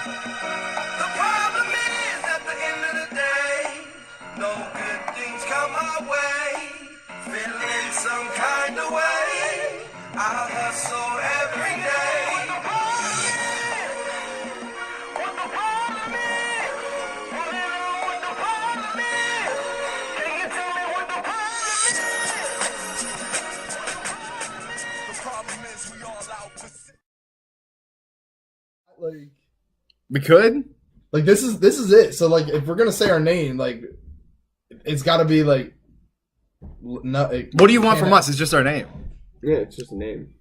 The problem is, at the end of the day, no good things come our way. Feeling some kind of way, I hustle every day. What the problem is? What the problem is? Can you tell me what the problem is? The problem is we all out for Like, We could? like this is it. So like, if we're gonna say our name, like, it's got to be like. No, What do you want from us? It's just our name. Yeah, it's just a name.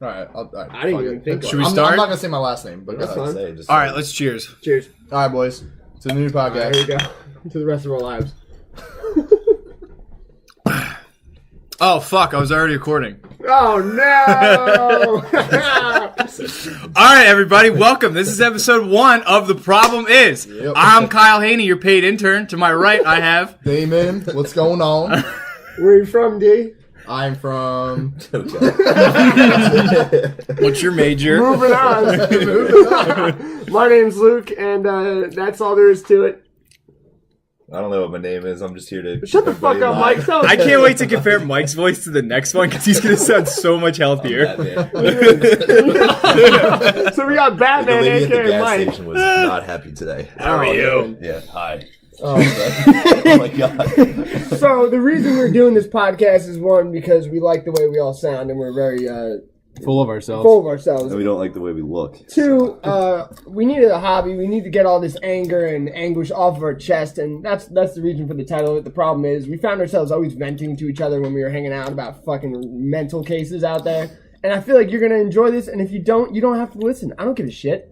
All right, all right. I didn't fuck even it. think. Should we I'm start? not gonna say my last name, but That's fine. All right, let's cheers. Cheers. All right, boys, to the new All right, podcast. here we go. To the rest of our lives. Oh, fuck. I was already recording. Oh no! All right, everybody. Welcome. This is episode 1 of The Problem Is. Yep. I'm Kyle Haney, your paid intern. To my right, I have... Damon, what's going on? Where are you from, D? I'm from. What's your major? Moving on. My name's Luke, and that's all there is to it. I don't know what my name is. I'm just here to Shut the fuck up, Mike. Stop. I can't wait to compare Mike's voice to the next one because he's going to sound so much healthier. So we got The Batman, lady at the aka gas Mike. station was not happy today. How are you? Yeah, hi. Oh. Oh my god. So the reason we're doing this podcast is one, because we like the way we all sound, and we're very Full of ourselves. full of ourselves. And we don't like the way we look. Two, we needed a hobby. We need to get all this anger and anguish off of our chest, and that's the reason for the title. The problem is we found ourselves always venting to each other when we were hanging out about fucking mental cases out there. And I feel like you're gonna enjoy this, and if you don't have to listen. I don't give a shit.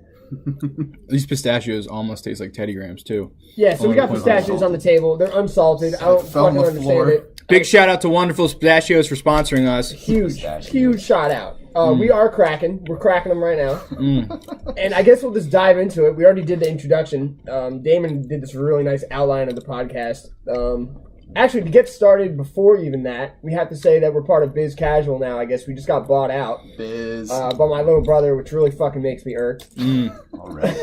These pistachios almost taste like Teddy Grahams too. Yeah, so we got pistachios on the table. They're unsalted. I don't fell on fucking the understand floor. it. Big shout out to Wonderful Pistachios for sponsoring us. Huge shout out. We are cracking. We're cracking them right now. And I guess we'll just dive into it. We already did the introduction. Damon did this really nice outline of the podcast. Actually, to get started before even that, we have to say that we're part of Biz Casual now. I guess we just got bought out Biz. by my little brother, which really fucking makes me irked. Alright.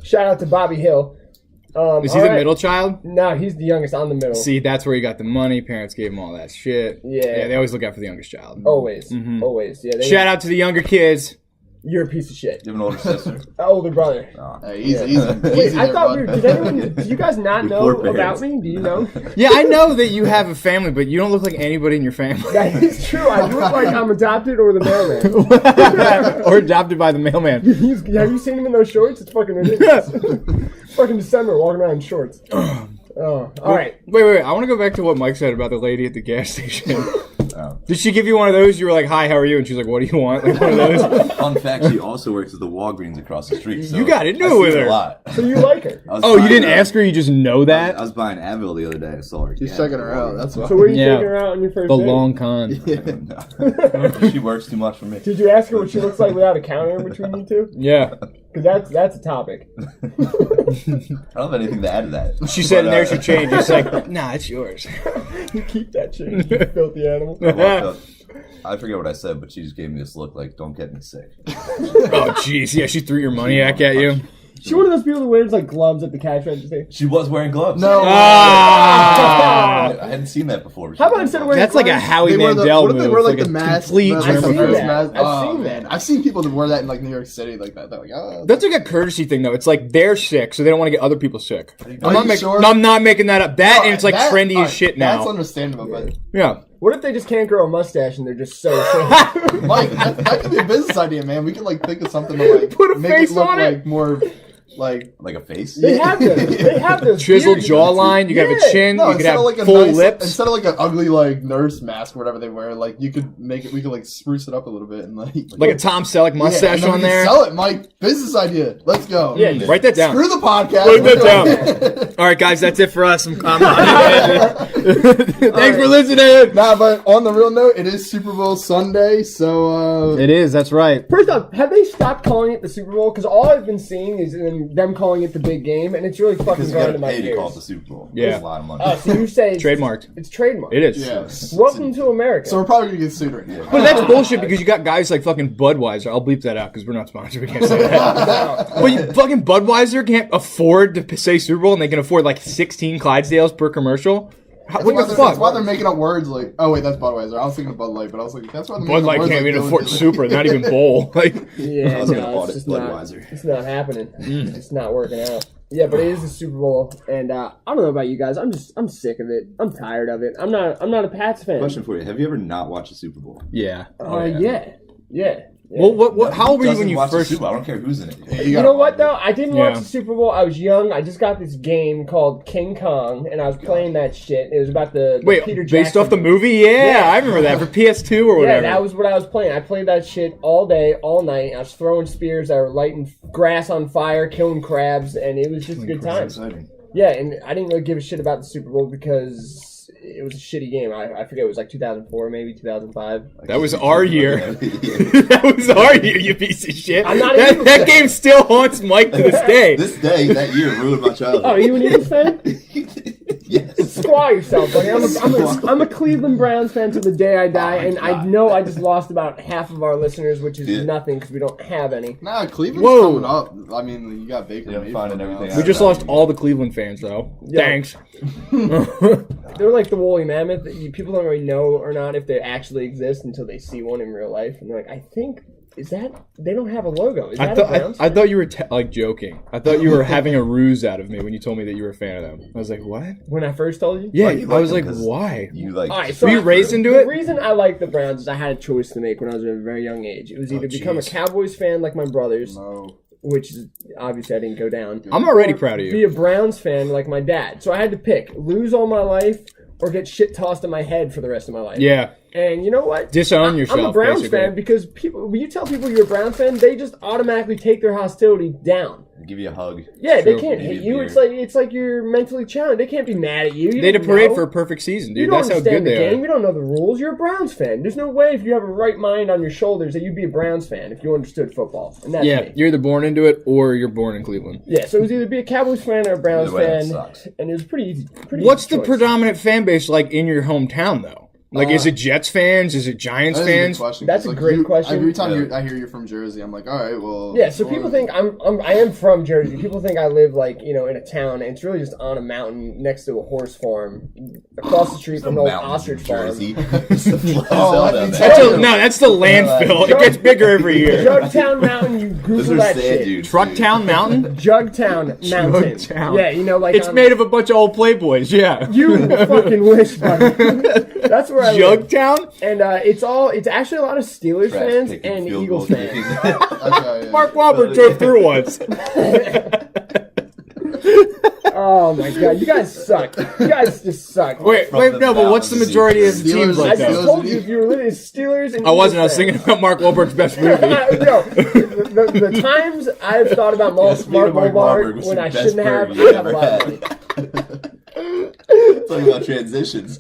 Shout out to Bobby Hill. Is he the middle child? No, he's the youngest. I'm the middle. See, that's where he got the money. Parents gave him all that shit. Yeah. They always look out for the youngest child. Always. Always. Yeah. Shout out to the younger kids. You're a piece of shit. You have an older sister? Older brother. Hey, easy, Wait, easy I there, thought bud. did you guys not know poor about parents. me? Do you know? Yeah, I know that you have a family, but you don't look like anybody in your family. That is true. I look like I'm adopted or the mailman. Or adopted by the mailman. Have you seen him in those shorts? It's fucking ridiculous. Fucking December walking around in shorts. Oh, all right. Wait. I want to go back to what Mike said about the lady at the gas station. Oh. Did she give you one of those? You were like, "Hi, how are you?" And she's like, "What do you want?" Like one of those. Fun fact, she also works at the Walgreens across the street. So You got into I it see with a her. lot. So you like her? I was Oh, you buying, didn't ask her? You just know that? I was buying Advil the other day. I saw her. He's checking her out. That's why. So where are you Yeah. taking her out on your first The date? long con. She works too much for me. Did you ask her what she looks like without a counter in between you two? Yeah. Because that's a topic. I don't have anything to add to that. She said, But, and there's your change. It's like, nah, it's yours. You keep that shit, you filthy animal. I walked up. I forget what I said, but she just gave me this look like, don't get me sick. Oh, jeez. Yeah, she threw your money back at you. She one of those people that wears like gloves at the cash register. She was wearing gloves. No. Ah! I hadn't seen that before. How about instead of wearing That's like a gloves, Howie They wear the, Mandel what if move. they wear like a the mask? complete I've I've Jennifer seen seen Lopez. that. that. I've seen Man. that. I've seen people that wear that in like New York City like that. They're like, oh. That's like a courtesy thing, though. It's like they're sick, so they don't want to get other people sick. Are you sure? No, I'm not making that up. That, and it's like That- trendy alright, as shit That's now. understandable, but Yeah. What if they just can't grow a mustache and they're just so sick? Mike, that could be a business idea, man. We can like think of something to like Put a make face it look on it. like more like. Like a face? They have those. They have those. Chiseled beards. jawline. You can have a Yeah. chin. No, you can instead have of like a full nice, lips. instead of like an ugly like nurse mask or whatever they wear, like you could make it. We could like spruce it up a little bit and like Like a Tom Selleck mustache and then we on can there. Sell it, Mike. Business idea. Let's go. Yeah, Write that down. Screw the podcast. Write Let's that go. down. All right, guys, that's it for us. Thanks for listening. Nah, but on the real note, it is Super Bowl Sunday, so It is. That's right. First off, have they stopped calling it the Super Bowl? Because all I've been seeing is in them calling it the big game, and it's really fucking Because you going got to to my pay to call it ears. the Super Bowl. Yeah. It's a lot of money. Oh, so you say it's Trademarked. It's trademarked. It is. Yeah. Welcome to America. So we're probably gonna get sued right now. But that's bullshit because you got guys like fucking Budweiser. I'll bleep that out because we're not sponsored. We can't say that. But fucking Budweiser can't afford to say Super Bowl, and they can afford like 16 Clydesdales per commercial. What the That's fuck? why they're making up words like, oh wait, that's Budweiser. I was thinking of Bud Light, but I was like, that's why they're Bud making up Light words can't like even Dylan afford Dylan. Super, not even Bowl. Like, Yeah, I was gonna no, call it's it just not. Budweiser. It's not happening. It's not working out. Yeah, but it is the Super Bowl, and I don't know about you guys. I'm sick of it. I'm tired of it. I'm not a Pats fan. Question for you: have you ever not watched a Super Bowl? yeah. Yeah. Well, what? How old were you Doesn't when you watch the first? Super Bowl. I don't care who's in it. You know what though? I didn't watch Yeah. the Super Bowl. I was young. I just got this game called King Kong, and I was playing that shit. It was about the Wait, Peter based Jackson. off the movie? Yeah, I remember that for PS2 or Yeah, whatever. that was what I was playing. I played that shit all day, all night. I was throwing spears. I was lighting grass on fire, killing crabs, and it was just a good time. Exciting. Yeah, and I didn't really give a shit about the Super Bowl because it was a shitty game. I forget, it was like 2004, maybe 2005. That was our year. Yeah. That was our year, you piece of shit. I'm not that even- that game still haunts Mike to this day. This day, that year, ruined my childhood. Oh, are you an Eagles fan? Yes. Squaw yourself, buddy. I'm a Cleveland Browns fan till the day I die, and I know I just lost about half of our listeners, which is Yeah. nothing because we don't have any. Nah, Cleveland's Whoa. coming up. I mean, you got Baker Yeah, Mayfield finding now. everything We out. just lost all the Cleveland fans, though. Yeah. Thanks. They're like the woolly mammoth. People don't really know or not if they actually exist until they see one in real life, and they're like, I think. Is that they don't have a logo? Is that a Browns? I thought you were like joking. I thought you were having a ruse out of me when you told me that you were a fan of them. I was like, what? When I first told you? Yeah, Why you I was like like, them? 'Cause why? You like. All right, so Were you raised into the it? reason I like the Browns is I had a choice to make when I was at a very young age. It was either become a jeez. Cowboys fan like my brothers, No. which is obviously I didn't go down. I'm already or proud of Be you. a Browns fan like my dad. So I had to pick: lose all my life or get shit tossed in my head for the rest of my life. Yeah, And you know what? disown yourself. I'm a Browns basically. fan because people. When you tell people you're a Browns fan, they just automatically take their hostility down. Give you a hug. Yeah, True. they can't Maybe hate a you. beer. It's like you're mentally challenged. They can't be mad at you. You They had a don't parade know. for a perfect season, You dude. don't That's how understand good the they game. are. You don't know the rules. You're a Browns fan. There's no way if you have a right mind on your shoulders that you'd be a Browns fan if you understood football. And that's Yeah, me. you're either born into it or you're born in Cleveland. Yeah, so it was either be a Cowboys fan or a Browns Either way, that fan, sucks. and it was pretty easy. What's easy the choice. predominant fan base like in your hometown, though? Like, is it Jets fans? Is it Giants That is a good fans? question. That's a 'cause, great question. Every time Yeah. I hear you're from Jersey, I'm like, all right, well. Yeah, so people think I am from Jersey. People think I live like in a town, and it's really just on a mountain next to a horse farm, across the street from an old Mountains in ostrich farm. Jersey. It's the flat Oh, zone let down me there. tell you. No, that's the landfill. It gets bigger every year. Jugtown Mountain, you Those Google are that sand shit. dunes. Trucktown Mountain? Jugtown Mountain. Jugtown. Yeah, like It's on- made of a bunch of old playboys, yeah. You fucking wish, buddy. That's where I live. Jugtown? And it's actually a lot of Steelers Trash fans picking, and field Eagles goal fans. kicking. Okay, yeah. Mark Wahlberg drove through once. Oh my god, you guys suck. You guys just suck. Wait, From wait, the no, but what's the mountains. majority of the teams Steelers- I like just that? told you if you were living in Steelers and I wasn't. I was Eagles thinking fans. about Mark Wahlberg's best movie. Yo, the times I've thought about Mark Speaking of Mark Wahlberg, what's when the I best shouldn't have, burger you I have a ever lot of had? money. Talking about transitions.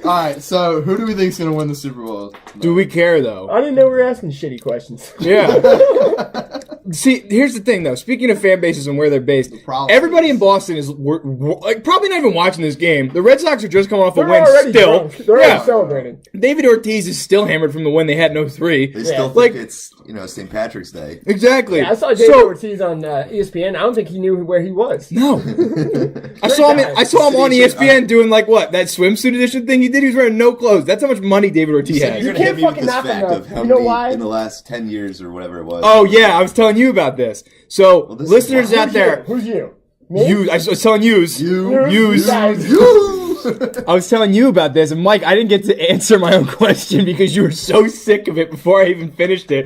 All right, so who do we think is going to win the Super Bowl? Do we care though? I didn't know we were asking shitty questions. Yeah. See, here's the thing though. Speaking of fan bases and where they're based, problem everybody in Boston is like probably not even watching this game. The Red Sox are just coming off a They're win already still. drunk. They're already Yeah. celebrating. David Ortiz is still hammered from the win they had in 03. They still Like- think it's St. Patrick's Day. Exactly. Yeah, I saw David So- Ortiz on ESPN. I don't think he knew where he was. No. I saw him. guy. I saw him on ESPN doing like what that swimsuit edition thing he did. He was wearing no clothes. That's how much money David Ortiz You're has. gonna can't hit me with fucking this knock him, fact though. of how You know many why? in the last 10 years or whatever it was. Oh yeah, I was telling you about this. So this is listeners why. out there, Who's you? Me? you. I was telling yous. You guys. I was telling you about this, and Mike, I didn't get to answer my own question because you were so sick of it before I even finished it.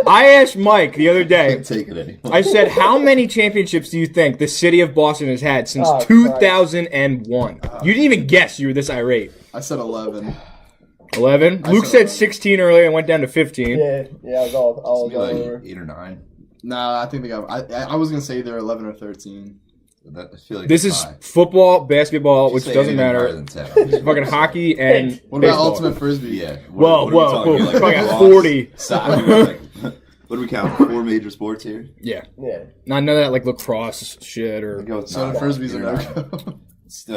I asked Mike the other I day. can't take it anymore. I said, "How many championships do you think the city of Boston has had since Oh, Christ. 2001?" You didn't even guess. You were this irate. I said 11. 11. Luke said said 11. 16 earlier and went down to 15. Yeah, I was all Maybe like over. 8 or 9. Nah, I think they got. I was going to say either 11 or 13. I feel like This it's is high. football, basketball, which Say doesn't anything higher matter. than 10. Fucking hockey and What about baseball. ultimate frisbee? Yeah. Whoa, what are we whoa, talking? whoa, Like fucking lacrosse, 40. Soccer. Like, What do we count? 4 major sports here? Yeah. Yeah. Not none of that like lacrosse shit or. I'll go with So 9. the frisbees are You're no nine. go. It's,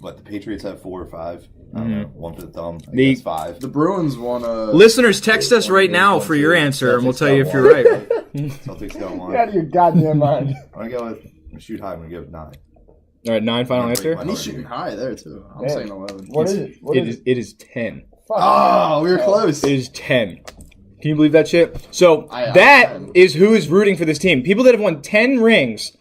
what, the Patriots have 4 or 5? I don't know. 1 for the thumb. I think The- that's 5. The Bruins won a. Listeners, text us right now for your answer, and we'll tell you if you're right. Celtics got 1. Get out of your goddamn mind. I'm going to go with shoot high. I'm going to go with 9. All right, 9 final answer. And he's shooting high there too. I'm saying 11. What is it? What is it? It is 10. Fuck. Oh, we were close. It is 10. Can you believe that shit? So I- that is who is rooting for this team. People that have won 10 rings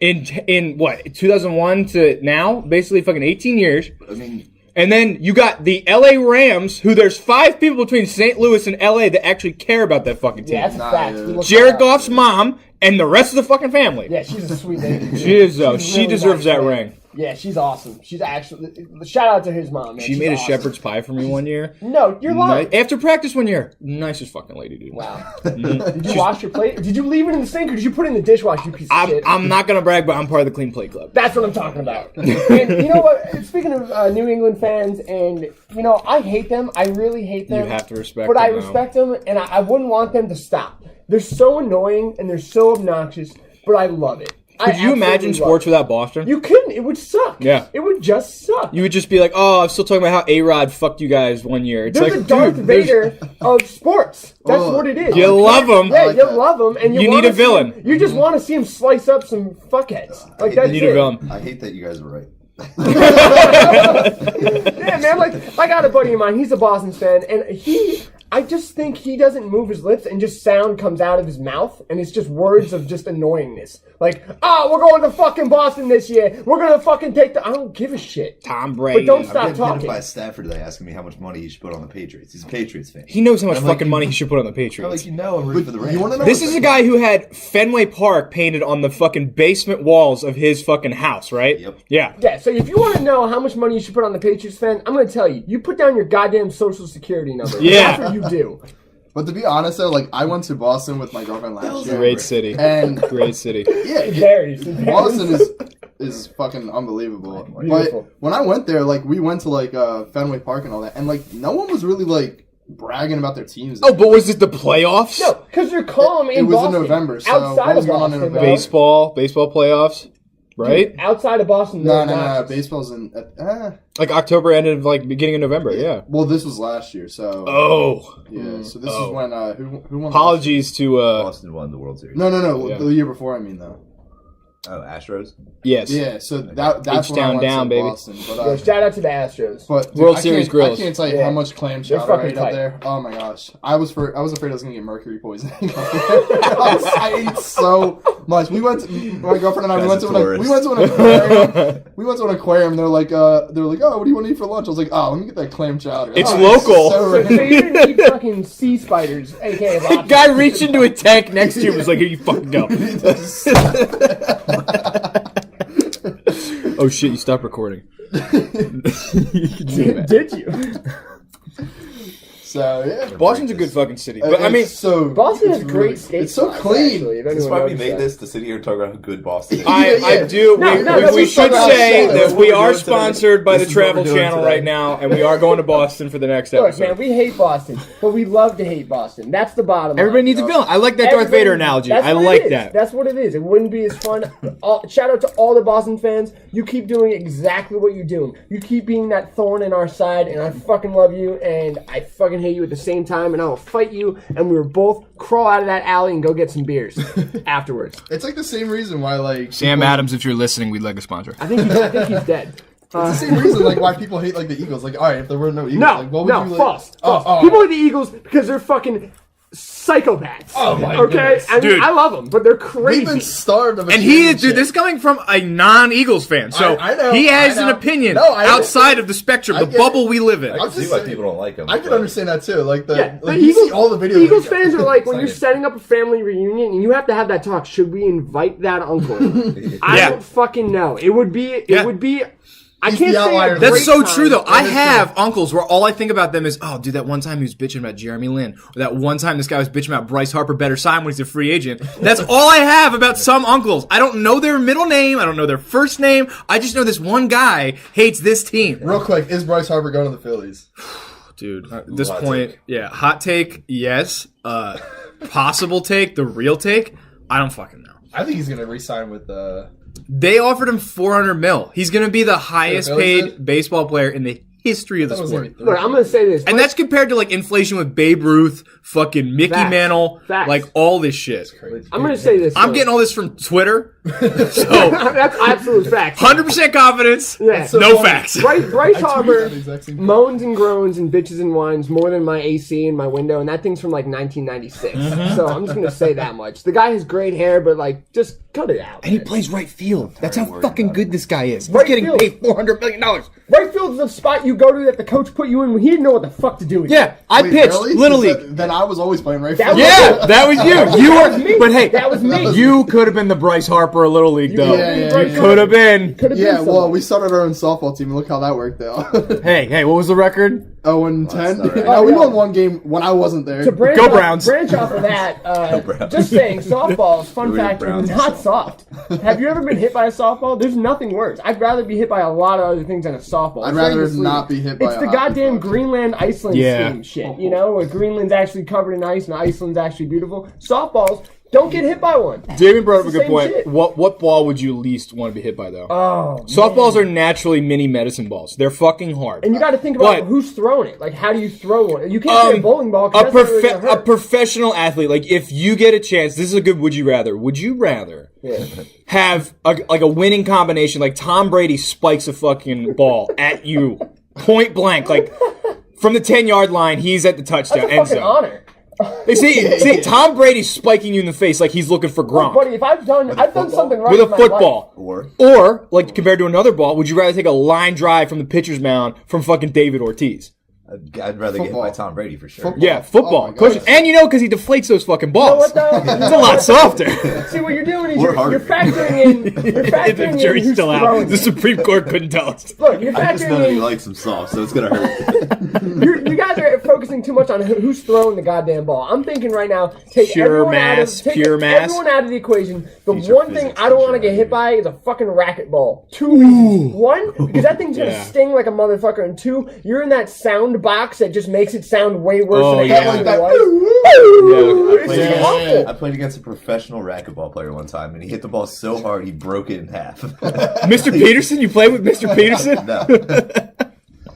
in what 2001 to now, basically fucking 18 years. I mean, And then you got the LA Rams, who there's 5 people between St. Louis and LA that actually care about that fucking team. Yeah, that's a Nah, fact. yeah. We looked Jared that up. Goff's mom and the rest of the fucking family. Yeah, she's a sweet lady. She is though. She's She really deserves nice, that man. ring. Yeah, she's awesome. She's actually shout out to his mom. Man. She She's made a awesome. shepherd's pie for me one year. No, you're lying. After practice one year. Nicest fucking lady, dude. Wow. Did you wash your plate? Did you leave it in the sink or did you put it in the dishwasher? You piece of shit. I'm not gonna brag, but I'm part of the Clean Plate Club. That's what I'm talking about. And you know what? Speaking of New England fans, and I hate them. I really hate them. You have to respect But I them, though. respect them, and I wouldn't want them to stop. They're so annoying and they're so obnoxious, but I love it. Could you imagine sports without Boston? You couldn't. It would suck. Yeah. It would just suck. You would just be like, oh, I'm still talking about how A-Rod fucked you guys one year. It's They're like, the Darth dude, there's- Vader of sports. That's Oh, what it is. You love him. Yeah, like you that. love them, and You wanna need a see villain. him- you just want to see him slice up some fuckheads. Like that's You need it. a villain. I hate that you guys were right. Yeah, man. Like I got a buddy of mine. He's a Boston fan, and I just think he doesn't move his lips, and just sound comes out of his mouth, and it's just words of just annoyingness. Like, we're going to fucking Boston this year. We're gonna fucking take the. I don't give a shit. Tom Brady. But don't I'm stop getting hit talking. by Stafford today asking me how much money he should put on the Patriots. He's a Patriots fan. He knows how much I'm like, fucking money he should put on the I'm Patriots. like, I'm rooting for the Rams. You want to know? This is a guy who had Fenway Park painted on the fucking basement walls of his fucking house, right? Yep. Yeah. Yeah, so if you want to know how much money you should put on the Patriots fan, I'm going to tell you. You put down your goddamn social security number. Yeah. That's what you do. But to be honest, though, like I went to Boston with my girlfriend last year, Great city. and Great city. yeah, It varies. Boston is fucking unbelievable. Beautiful. But when I went there, like we went to like Fenway Park and all that, and like no one was really like bragging about their teams. Oh, but was it the playoffs? No, because you're calm in It was in Boston. November, so outside what was of going on in Boston, November? Baseball playoffs, right? Outside of Boston, No, they're no. not. Baseball's in. Like October ended like beginning of November. Yeah. Well, this was last year, so Oh, yeah. So this Oh. is when who won? apologies to Boston won the World Series. No, Yeah. the year before. I mean, though. Oh, Astros? yes. Yeah, so that's when I H-town went down, to baby. Boston. But, Yo, shout out to the Astros. But dude, World I Series can't- grills. I can't tell you Yeah. how much clam They're chowder I fucking ate up tight. there. Oh my gosh, I was afraid I was gonna get mercury poisoning. I ate so much. We went. My girlfriend and I. We went Guy's to a an tourist. aquarium. We went to an aquarium. They're like, oh, what do you want to eat for lunch? I was like, oh, let me get that clam chowder. It's Oh, local. so So random. you didn't eat fucking sea spiders, aka lobsters. Guy reached into a tank next to you and was like, here you fucking go. Oh shit, you stopped recording. Did you? So yeah, Boston's a good fucking city. But I mean, It's so Boston has it's great really- skate It's so spots, clean. actually, if That's anyone why we noticed made that. this to sit here and talk about how good Boston is. I Yeah. do. No, we let's should talk about say that. that That's we what we're are doing today. sponsored by the This is what Travel we're doing Channel today. right now, and we are going to Boston for the next Look, episode. man, we hate Boston, but we love to hate Boston. That's the bottom line. Everybody needs a villain. I like that Darth Everybody- Vader analogy. that's I what it like is. that. That's what it is. It wouldn't be as fun. Shout out to all the Boston fans. You keep doing exactly what you're doing. You keep being that thorn in our side, and I fucking love you, and I fucking hate you at the same time, and I will fight you, and we will both crawl out of that alley and go get some beers afterwards. It's like the same reason why like Sam people- Adams, if you're listening, we'd like a sponsor. I think he's dead. It's the same reason like why people hate like the Eagles. Like, all right, if there were no Eagles, No, like, what would no, you like? false. Oh. People hate the Eagles because they're fucking psychopaths. Oh my okay? goodness. I mean, Dude. I love them, but they're We've crazy. been starved of a And he, championship. dude, this is coming from a non-Eagles fan, so I know, he has I an know. opinion No, I outside understand. of the spectrum, I the get bubble it. we live in. I I'm can just see why saying- people don't like him. I can but- understand that too. Like the Yeah, like the you Eagles, see all the videos. Eagles fans are like when It's you're like- setting up a family reunion and you have to have that talk. Should we invite that uncle? I Yeah. don't fucking know. It would be. Yeah. I He's can't the say outlier. a That's great so time. true, though. I is have uncles where all I think about them is, oh, dude, that one time he was bitching about Jeremy Lin. Or that one time this guy was bitching about Bryce Harper better sign when he's a free agent. That's all I have about some uncles. I don't know their middle name. I don't know their first name. I just know this one guy hates this team. Real quick, is Bryce Harper going to the Phillies? Dude, at this hot point, take. yeah, hot take, yes. possible take, the real take, I don't fucking know. I think he's gonna re-sign with They offered him $400 million. He's going to be the highest Phillies paid baseball player in the history of the sport. Look, I'm gonna say this. And that's compared to like inflation with Babe Ruth, fucking Mickey Facts. Mantle, Facts. like all this shit. I'm gonna say this. I'm though. getting all this from Twitter, so that's absolute facts. 100% confidence, Yeah. no facts. Bryce Harper the exact same thing. moans and groans and bitches and whines more than my AC in my window, and that thing's from like 1996. Mm-hmm. So I'm just gonna say that much. The guy has great hair, but like, just cut it out. And he plays right field. That's how fucking good this guy is. He's Right getting field. paid $400 million. Right field's the spot you go to that the coach put you in when he didn't know what the fuck to do with you. Yeah, I Wait, pitched really? Little 'Cause League. Then I was always playing right That field. was- Yeah, that was you. You That was were, me. but hey, That was me. you could have been the Bryce Harper of Little League, though. Yeah, yeah, you yeah. could have been. Could've Yeah, been well, somebody. we started our own softball team. Look how that worked out. Hey, what was the record? 0-10. not right. No, we won one game when I wasn't there. To branch Go off, Browns. Branch off of that, Browns. just saying, softballs, fun Go fact, Browns. not soft. Have you ever been hit by a softball? There's nothing worse. I'd rather be hit by a lot of other things than a softball. I'd It's ready rather to sleep. not be hit by It's a the hockey goddamn puck. Greenland, Iceland Yeah. scheme shit, you know, where Greenland's actually covered in ice and Iceland's actually beautiful. Softballs, don't get hit by one. Damon brought up a It's the good same point. shit. What ball would you least want to be hit by, though? Oh, Softballs are naturally mini medicine balls. They're fucking hard. and you got to think about But- who's throwing it. Like, how do you throw one? You can't say a bowling ball. 'Cause a, that's not really gonna a hurt. professional athlete, like if you get a chance, this is a good would you rather. Would you rather have a winning combination, like Tom Brady spikes a fucking ball at you, point blank, like from the 10-yard line, he's at the touchdown That's a end fucking zone. honor. See, Tom Brady's spiking you in the face like he's looking for Gronk. Buddy, if I've done something right With a in my football. life- Or, like, compared to another ball, would you rather take a line drive from the pitcher's mound from fucking David Ortiz? I'd rather get hit Football. by Tom Brady for sure. Football. Yeah, football. Oh my God. And because he deflates those fucking You know balls. what, though? It's a lot softer. See, what you're doing is We're you're harder. factoring in. You're The factoring in jury's who's still out. throwing The it. Supreme Court couldn't tell us. Look, you're I just know that he factoring likes him soft, so it's gonna hurt. in. You guys are focusing too much on who's throwing the goddamn ball. I'm thinking right now, take Pure everyone mass, take pure mass. everyone out of the equation. The Future one thing physics I don't want to teacher get hit right by is a fucking racquetball. Two reasons. One, because that thing's gonna Yeah. sting like a motherfucker, and two, you're in that sound box that just makes it sound way worse Oh, than it yeah. actually That- was. Yeah. It's awful. I played against a professional racquetball player one time, and he hit the ball so hard he broke it in half. Mr. Peterson? You play with Mr. Peterson? No,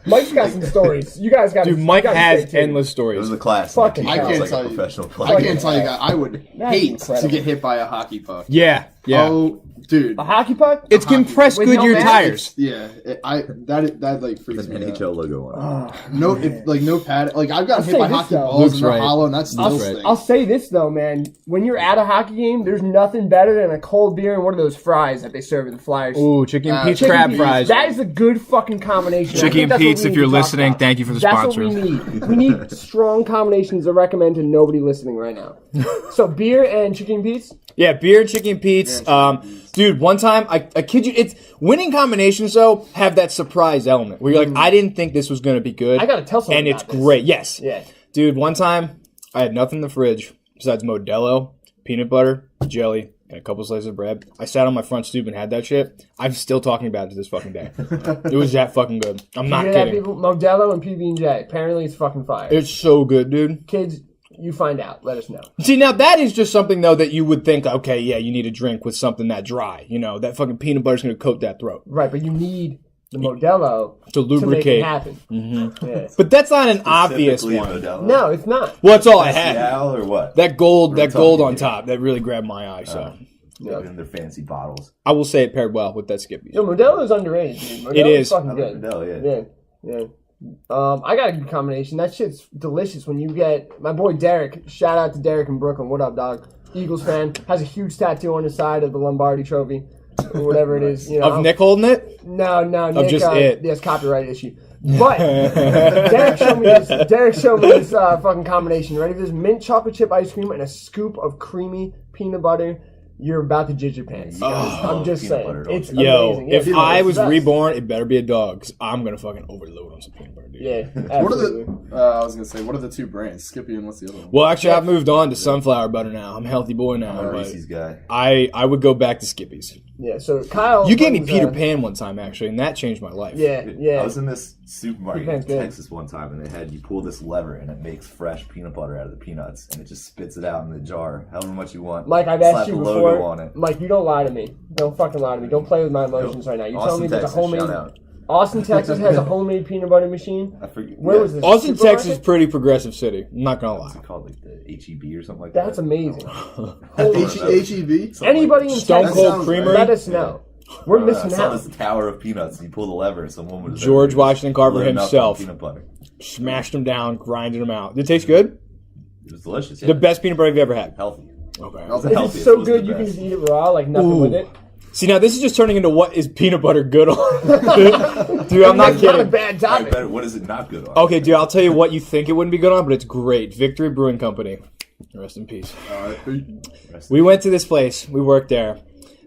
Mike's got some stories. You guys got Dude, Mike has endless it stories. was a class. Fucking I hell. was can't like tell a you. professional player. I can't tell you that I would That's hate incredible. to get hit by a hockey puck. Yeah. Oh, dude. A hockey puck? It's compressed With Goodyear no tires. Yeah, that like freaks An me out. NHL logo on it. No, no pad. Like I've gotten I'll hit say by this, hockey though. balls Luke's and they're right. hollow, and that still Luke's right. stinks. I'll say this though, man. When you're at a hockey game, there's nothing better than a cold beer and one of those fries that they serve at the Flyers. Ooh, chicken Pete's chicken crab Pete's. fries. That is a good fucking combination. I Chicky think and that's what Pete's, we if need you're to talk listening, about. thank you for the That's sponsor. what we need. We need strong combinations to recommend to nobody listening right now. So beer and chicken Pete's. Yeah, beer and chicken Pete's. Dude, one time, I kid you, it's winning combinations though have that surprise element where you're like, I didn't think this was gonna be good. I gotta tell someone and it's about this. great. Yes. Yeah. Dude, one time I had nothing in the fridge besides Modelo, peanut butter, jelly, and a couple slices of bread. I sat on my front stoop and had that shit. I'm still talking about it to this fucking day. It was that fucking good. I'm not You hear that, kidding. people? Modelo and PB&J. Apparently, it's fucking fire. It's so good, dude. Kids, you find out. Let us know. See, now that is just something though that you would think, okay, yeah, you need a drink with something that dry. You know, that fucking peanut butter's gonna coat that throat Right, but you need the Modelo to to make lubricate. it happen. Mm-hmm. Yeah. But that's not an obvious Specifically one. Modelo. No, it's not. Well, that's all I had. Seattle or what? That gold talking on here. top, that really grabbed my eye. So Yeah, in their fancy bottles. I will say it paired well with that Skippy. Yo, Modelo is underrated, dude. Modelo It is. fucking I good. like Modelo, yeah. Yeah. I got a good combination. That shit's delicious when you get my boy Derek. Shout out to Derek in Brooklyn. What up, dog? Eagles fan. Has a huge tattoo on his side of the Lombardi Trophy or whatever it is. You know, Of Nick holding it? No, Nick. just it. Yes, copyright issue. But Derek showed me this fucking combination. Ready for this? Mint chocolate chip ice cream and a scoop of creamy peanut butter. You're about to jizz your pants. I'm just peanut saying. butter, don't It's you? Yo, amazing. Yeah, if peanut I butter's was the best. reborn, it better be a dog, because I'm going to fucking overload on some peanut butter, dude. Yeah, What are absolutely. the? I was gonna say, what are the two brands? Skippy and what's the other one? Well, actually, I've moved on to sunflower butter now. I'm a healthy boy now. I'm a but Reese's guy. I would go back to Skippy's. Yeah, so Kyle. You gave me runs, Peter Pan one time, actually, and that changed my life. Yeah. I was in this supermarket That's in good. Texas one time, and they had you pull this lever, and it makes fresh peanut butter out of the peanuts, and it just spits it out in the jar, however much you want. Mike, I've Slap asked you the logo before. on it. Mike, you don't lie to me. Don't fucking lie to me. Don't play with my emotions right now. You tell Austin, me there's a Texas, homemade. shout out. Austin, Texas has a homemade peanut butter machine. I forget. Where was this? Austin, Supermarket? Texas, pretty progressive city. I'm not gonna What's lie. it called? Like the HEB or something like That's that? amazing. HEB. Anybody in Stone Texas, Cold sounds Creamery. let us know. We're missing I saw out. this tower of peanuts, and you pull the lever, and some woman was George there Washington Carver loading up on himself. Peanut butter. Smashed them down, grinded them out. Did it taste good? It was delicious. Yeah. The best peanut butter you've ever had. Healthy. Okay. It was the Is it healthiest. so was the good you can best. just eat it raw, like nothing Ooh. with it? See, now this is just turning into what is peanut butter good on. Dude, I'm not That's not a kidding. bad All right, topic. better. What is it not good on? Okay, dude, I'll tell you what you think it wouldn't be good on, but it's great. Victory Brewing Company. Rest in peace. We went to this place. We worked there.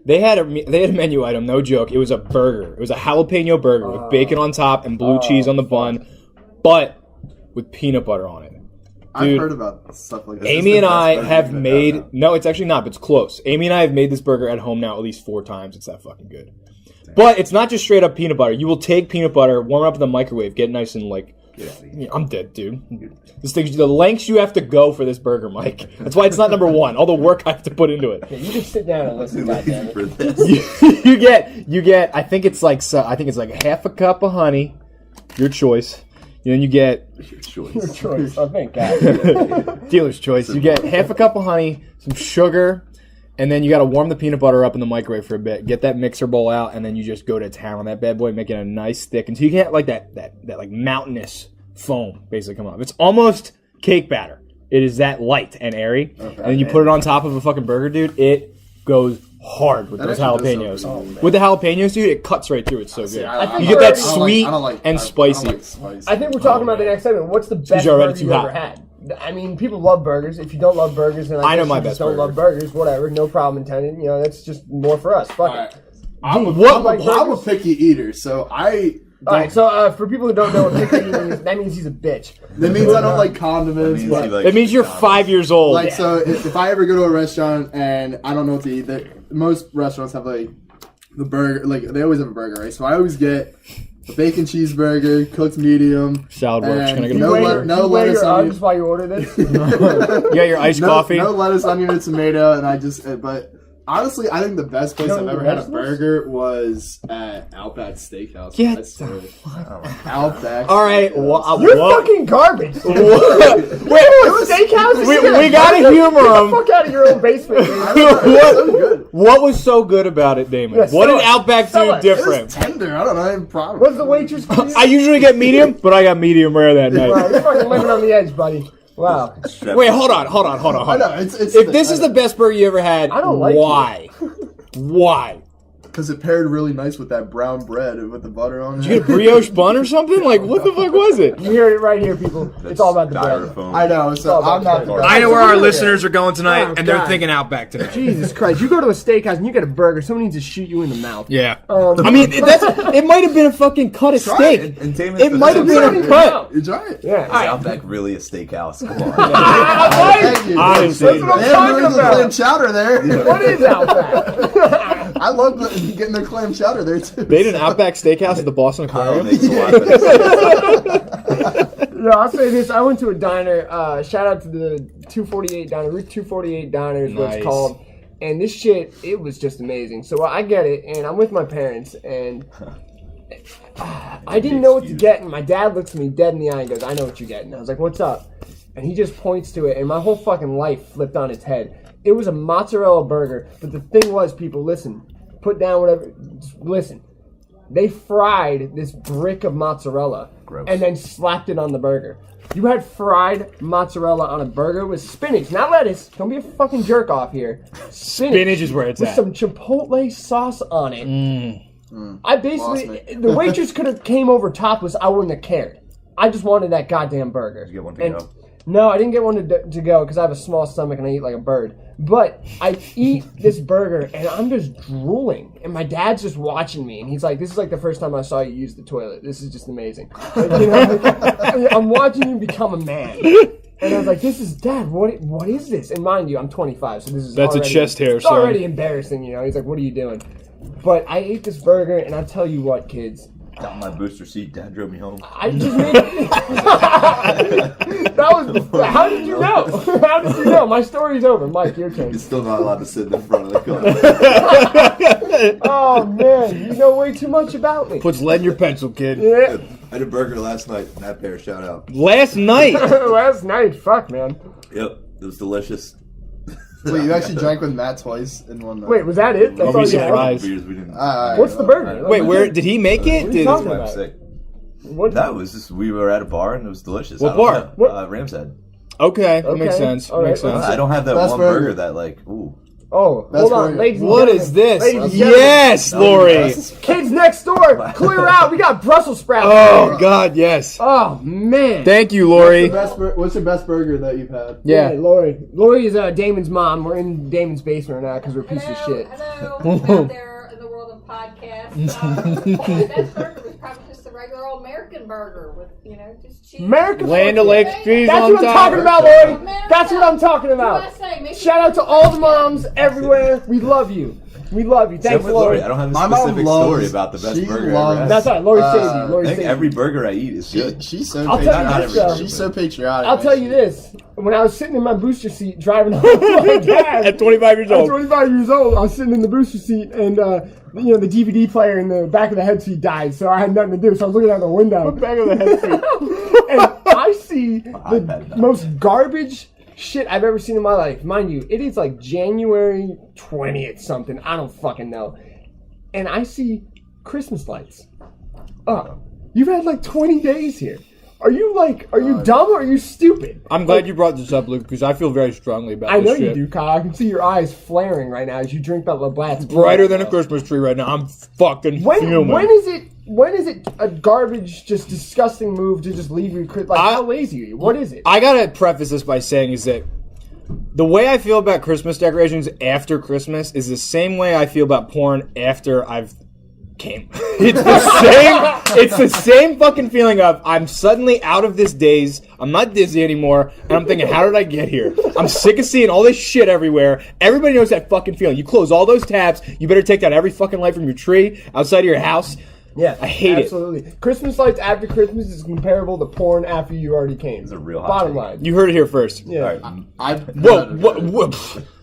They had a menu item, no joke. It was a burger. It was a jalapeno burger with bacon on top and blue cheese on the bun, but with peanut butter on it. I've Dude. heard about stuff like that. Amy the and best I burger have you've ever made... had. No, it's actually not, but it's close. Amy and I have made this burger at home now at least 4 times. It's that fucking good. But it's not just straight up peanut butter. You will take peanut butter, warm it up in the microwave, get it nice and like... Get out of here. Yeah, I'm dead, dude. This thing, the lengths you have to go for this burger, Mike. That's why it's not number 1. All the work I have to put into it. Yeah, you just sit down and listen, Too lazy goddammit. for this. you get. I think it's like half a cup of honey, your choice. And then you get Your choice. Your choice. Oh, thank God. dealer's choice. You get half a cup of honey, some sugar, and then you got to warm the peanut butter up in the microwave for a bit. Get that mixer bowl out, and then you just go to town on that bad boy, make it a nice thick until you get like that like mountainous foam basically come up. It's almost cake batter. It is that light and airy, and then you put it on top of a fucking burger, dude. It goes hard with That those actually does jalapenos. sound good. With the jalapenos, dude, it cuts right through. It's so good. I You get that I don't sweet I don't like, and I spicy. don't like spicy. I think we're talking about the next segment. What's the best you're already burger too you hot. ever had? I mean, people love burgers. If you don't love burgers, then I know guess my you just best don't burger. love burgers. Whatever, no problem intended. You know, that's just more for us. Fuck Alright. it. I'm What- a picky eater, so I. All right, so for people who don't know what picky eating is, that means he's a bitch. That means I don't like condiments. Means but he likes It means you're McDonald's. 5 years old. like, so if I ever go to a restaurant and I don't know what to eat, most restaurants have like the burger. Like they always have a burger, right? So I always get a bacon cheeseburger, cooked medium. Salad works. and Can I get a no, burger? no you wear lettuce, your onion. Uggs while you order this. You got your iced coffee? No lettuce, onion, or tomato, and I just. But honestly, I think the best place You I've don't ever eat had a vegetables? burger was at Outback Steakhouse. Get I swear. Outback. All right. You're fucking garbage. Wait, Steakhouse. we gotta humor Get the him. fuck out of your own basement. dude. It's so good. What was so good about it, Damon? Yeah, What sell did it. Outback Sell do it. It different? was tender. I don't know. I have a problem. What's the waitress? I usually get medium, but I got medium rare that Wow, night. you're fucking living on the edge, buddy. Wow. Wait, hold on. I know. It's If this is the best burger you ever had, I don't like why? Why? because it paired really nice with that brown bread with the butter on it. Did you get a brioche bun or something? Like, what the fuck was it? You hear it right here, people. It's all about the bread. Styrofoam. I know. So all I'm about not. bread. I know where our Yeah. listeners are going tonight, Oh, and they're God. thinking Outback tonight. Jesus Christ! You go to a steakhouse and you get a burger. Someone needs to shoot you in the mouth. Yeah. I mean, it might have been a fucking cut of steak. And Damon's It might have been Not a even cut. out. You try it. Yeah. Is All right. Outback really a steakhouse? Come on. Thank you. Honestly. That's what I'm They have talking really good about. clam chowder there. What is Outback? I love getting their clam chowder there too. They had an Outback Steakhouse at the Boston Kyle Aquarium. makes a lot better sense. No, I'll say this. I went to a diner. Shout out to the 248 diner. Route 248 diner is what Nice. it's called. And this shit, it was just amazing. So I get it, and I'm with my parents, and I didn't know what to get. And my dad looks at me dead in the eye and goes, "I know what you're getting." I was like, "What's up?" And he just points to it, and my whole fucking life flipped on its head. It was a mozzarella burger, but the thing was, people, listen, put down whatever, just listen. They fried this brick of mozzarella Gross. and then slapped it on the burger. You had fried mozzarella on a burger with spinach, not lettuce. Don't be a fucking jerk off here. Spinach is where it's with at. some chipotle sauce on it. I basically, Lost the waitress could have came over topless. I wouldn't have cared. I just wanted that goddamn burger. Did you get one to And- go? No, I didn't get one to go because I have a small stomach and I eat like a bird. But I eat this burger and I'm just drooling. And my dad's just watching me. And he's like, "This is like the first time I saw you use the toilet. This is just amazing." Like, you know, I'm watching you become a man. And I was like, "This is Dad. What is this?" And mind you, I'm 25, so this is That's a already, chest hair, It's son. already embarrassing, you know. He's like, "What are you doing?" But I ate this burger, and I tell you what, kids, Got my booster seat. Dad drove me home. I just made that was. How did you know? How did you know? My story's over. Mike, your turn. You're still not allowed to sit in the front of the car. Oh man, you know way too much about me. Puts lead in your pencil, kid. Yeah. I had a burger last night. Nat Bear, shout out. Last night. Last night, fuck man. Yep, it was delicious. Wait, you actually drank with Matt twice in one night? Wait, was that it? That's I'll be all you surprised. had? Beers we didn't. What's the burger? Wait, where did he make it? What are you talking I'm about? sick. What? That was just, we were at a bar and it was delicious. What I don't bar? know. What? Ram's Head. Okay, that makes Okay, sense. all Makes right, sense. I don't have that Best one burger. burger that like, ooh. Oh, That's hold on, burger. ladies and What gentlemen. is this? Ladies and gentlemen. Yes, Lori. Kids next door, clear out. We got Brussels sprouts. Oh God, yes. Oh man. Thank you, Lori. What's your best burger that you've had? Yeah. Lori. Lori is Damon's mom. We're in Damon's basement right now because we're a piece of shit. Hello, out there in the world of podcasts. The best burger was probably just the regular old American burger with, just cheese. American Land O'Lakes cheese That's on what I'm top. talking about, Lori. America. That's what I'm talking What about. did I say? Make Shout sure out to all the moms everywhere. We love you. We love you. Same Thanks, with Lori. Lori. I don't have a My mom specific loves- story about the best she burger I loves- ever had. That's right. Lori saved you. I Lori think saved every you. burger I eat is good. She's so I'll tell you patriotic. this, though. She's so patriotic. I'll tell you this. When I was sitting in my booster seat driving home with my dad At 25 years At old. 25 years old, I was sitting in the booster seat, and the DVD player in the back of the head seat died, so I had nothing to do. So I was looking out the window, back of the head seat, and I see the most garbage shit I've ever seen in my life. Mind you, it is like January 20th something. I don't fucking know. And I see Christmas lights. Oh, you've had like 20 days here. Are you dumb or are you stupid? I'm glad you brought this up, Luke, because I feel very strongly about I this know shit. you do, Kyle. I can see your eyes flaring right now as you drink that Labatt's. Brighter than a Christmas tree right now. I'm fucking fuming. When is it a garbage, just disgusting move to just leave your crib? Like, how lazy are you? What is it? I gotta preface this by saying is that the way I feel about Christmas decorations after Christmas is the same way I feel about porn after I've came. It's the same. It's the same fucking feeling of I'm suddenly out of this daze. I'm not dizzy anymore, and I'm thinking, how did I get here? I'm sick of seeing all this shit everywhere. Everybody knows that fucking feeling. You close all those tabs. You better take down every fucking light from your tree outside of your house. Yeah, I hate it. absolutely. Christmas lights after Christmas is comparable to porn after you already came. It's a real hot Bottom take. line. You heard it here first. Yeah. All right. Whoa.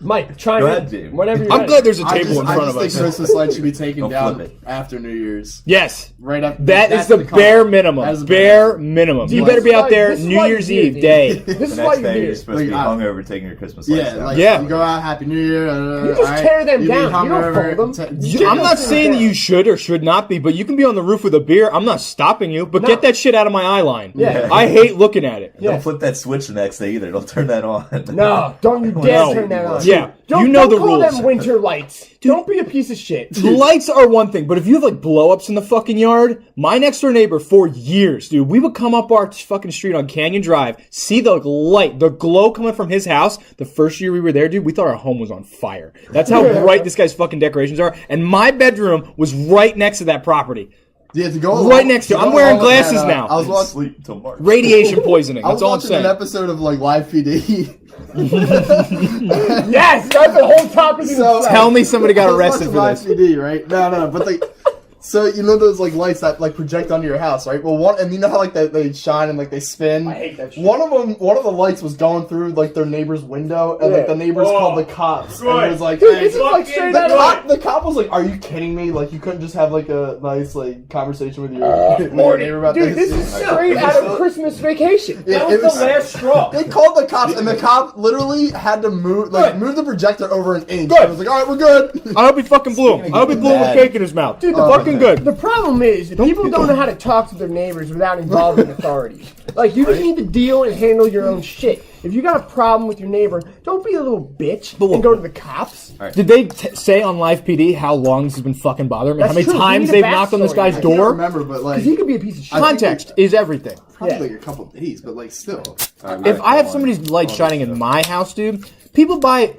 Mike, chime Go in ahead, Dave. whenever you're I'm ready. glad there's a I table in front of think us. Christmas lights should be taken Don't down flip it. after New Year's. Yes. Right up. That is that's the cutoff. bare minimum. That is the Bare minimum. You better be out there This is New why you're Year's here, Eve dude. day. This is The why next you're day you're here. supposed to be Like, hungover taking your Christmas lights Yeah, down. like Yeah. you go out, Happy New Year. You just tear them down. You don't fold them. I'm not saying that you should or should not be, but you can be on the roof with a beer. I'm not stopping you, but get that shit out of my eye line. Yeah. I hate looking at it. Yeah. Don't flip that switch the next day either. Don't turn that on. No, don't you dare No. turn that on. Yeah, Don't, you know don't the call rules. them winter lights. Don't be a piece of shit. The lights are one thing, but if you have like blow-ups in the fucking yard, my next door neighbor for years, dude, we would come up our fucking street on Canyon Drive, see the light, the glow coming from his house. The first year we were there, dude, we thought our home was on fire. That's how bright this guy's fucking decorations are. And my bedroom was right next to that property. Yeah, to go Right next to it. I'm wearing glasses now. I was watching. Sleep until March. Radiation poisoning. I was That's all I'm watching saying. an episode of like Live PD. Yes, that's the whole topic. So- Tell me somebody got I was arrested watching for Live this. PD, right? No, but like, so you know those like lights that like project onto your house, right? Well, one, and you know how like they shine and like they spin. I hate that shit. One of the lights was going through like their neighbor's window, and like the neighbors called the cops, and it was like, Dude, hey, this is like straight the out of the cop was like, "Are you kidding me? Like, you couldn't just have like a nice like conversation with your neighbor about Dude, this is straight out of Christmas Vacation. Yeah, That was the last straw. They called the cops, and the cop literally had to move the projector over an inch. I was like, "All right, we're good." I hope he fucking blew him. I hope he blew him with cake in his mouth. Dude, fucking good. The problem is that people don't know how to talk to their neighbors without involving authorities. Like, you just need to deal and handle your own shit. If you got a problem with your neighbor, don't be a little bitch and go to the cops. Did they say on Live PD how long this has been fucking bothering me? That's How many true. times We need a they've knocked on this backstory. guy's I door? can't remember, but like, Because he could be a piece of shit. Context is everything. probably Yeah. like a couple days, but like still. If I have somebody's light shining in my house, dude, people buy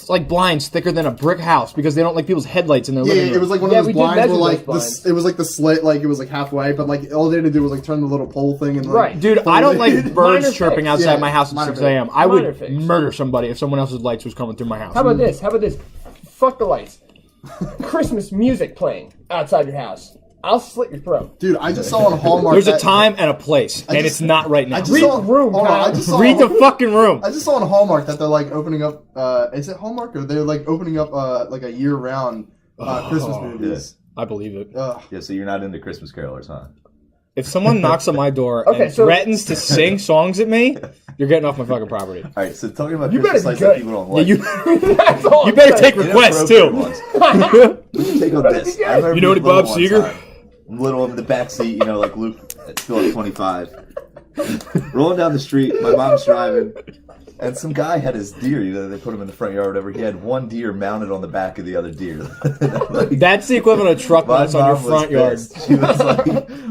like blinds thicker than a brick house because they don't like people's headlights in their Yeah, living room. it was like one Yeah, of we those did blinds where measure like those blinds. it was like the slit, like it was like halfway, but like all they had to do was like turn the little pole thing and like, Right. Dude, I don't like Minor birds fix. chirping outside Yeah, my house at minor 6 a.m. I Minor would fix. murder somebody if someone else's lights was coming through my house. How about this? Fuck the lights. Christmas music playing outside your house. I'll slit your throat. Dude, I just saw on Hallmark. There's a that- time and a place, and it's not right now. I just Read saw, the room, hold on, Kyle. I just saw Read the fucking room. I just saw on Hallmark that they're like opening up. Is it Hallmark or they're like opening up like a year-round Christmas movies? I believe it. Yeah, so you're not into Christmas carolers, huh? If someone knocks on my door Okay, and so- threatens to sing songs at me, you're getting off my fucking property. All right, so talking about You Christmas better lights be that good. people don't Yeah, like. you That's all you I'm better saying. take requests Inappropriate too. ones. We can take on this. I remember You know being any Bob little one Seger? time. I'm little in the back seat, you know, like Luke, still at 25. Rolling down the street, my mom's driving, and some guy had his deer. You know, they put him in the front yard, or whatever. He had one deer mounted on the back of the other deer. Like, That's the equivalent of truck my nuts on your mom was front yard. pissed. She was like,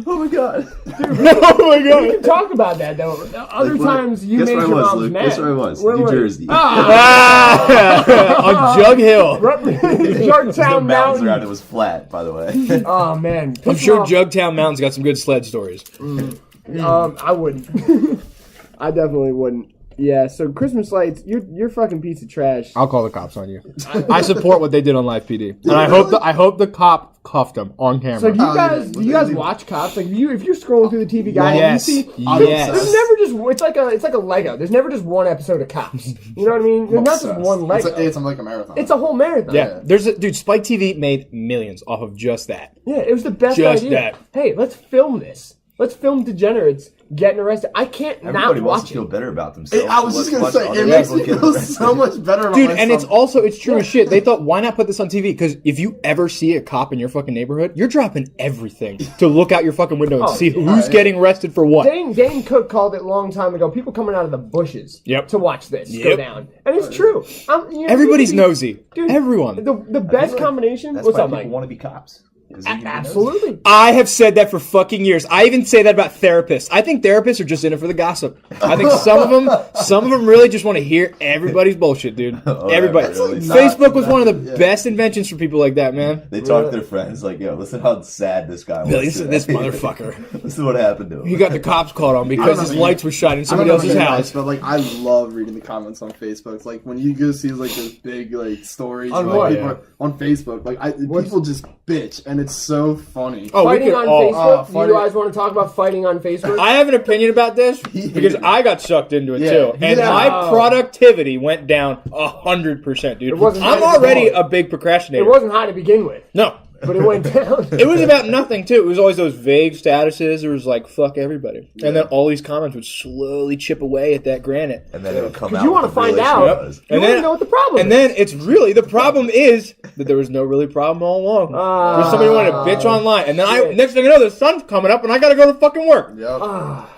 "Oh my god!" Oh my We god! can talk about that though. Other Like, times you guess made where I your was, mom's Luke? mad. Guess where I was? Where New were you? Jersey. On Jug Hill. There's no Yorktown mountains Mountain. around. It was flat, by the way. Oh man, I'm Piss sure off. Jugtown Mountain's got some good sled stories. I wouldn't. I definitely wouldn't. Yeah. So Christmas lights, you're fucking piece of trash. I'll call the cops on you. I support what they did on Live PD, and I hope the cop cuffed him on camera. So do you Oh, guys yeah. do you guys watch Cops? Like if you're scrolling through the TV guide, Yes. and you see Yes. there's never just it's like a Lego. There's never just one episode of Cops. You know what I mean? There's not just one Lego. It's like a marathon. It's a whole marathon. yeah, there's a dude. Spike TV made millions off of just that. Yeah, it was the best Just idea. that. Hey, let's film this. Let's film degenerates getting arrested. I can't Everybody not wants watch to feel it. better about themselves. I was just gonna Let's say, watch it other makes people me get feel arrested. so much better about Dude, myself. and it's true as shit. They thought, why not put this on TV? Because if you ever see a cop in your fucking neighborhood, you're dropping everything to look out your fucking window and see who's getting arrested for what. Dane Cook called it a long time ago. People coming out of the bushes Yep. to watch this go Yep. down, and it's true. Everybody's nosy. Dude, Everyone. The best combination. That's What's why up, people Mike? want to be cops. 'Cause they can be nosy. Absolutely. I have said that for fucking years. I even say that about therapists. I think therapists are just in it for the gossip. I think some of them really just want to hear everybody's bullshit, dude. Everybody. that's really Facebook was one of the best inventions for people like that, man. They talk to their friends like, "Yo, listen how sad this guy was." Listen to this today." motherfucker. Listen to what happened to him. He got the cops called on because his lights were shining in I don't somebody know else's about you guys, house. but like I love reading the comments on Facebook. It's like when you go see like those big like stories On where, what? people are on Facebook, like people just bitch, and it's so funny. Oh, we Fighting could on all- Facebook. funny. You guys want to talk about fighting on Facebook? I have an opinion about this because I got sucked into it Yeah. too, and Yeah. my productivity went down 100%, dude. It wasn't I'm high to already begin a big procrastinator. it wasn't high to begin with, No, but it went down. it was about nothing too. It was always those vague statuses. It was like fuck everybody, and then all these comments would slowly chip away at that granite. And then it would come 'Cause out. you wanna what the find real out. issue was. You And want then- to know what the problem And is. then it's really the problem is that there was no really problem all along. There's somebody wanted to bitch online, and then shit. next thing you know, the sun's coming up, and I gotta go to fucking work. Yep.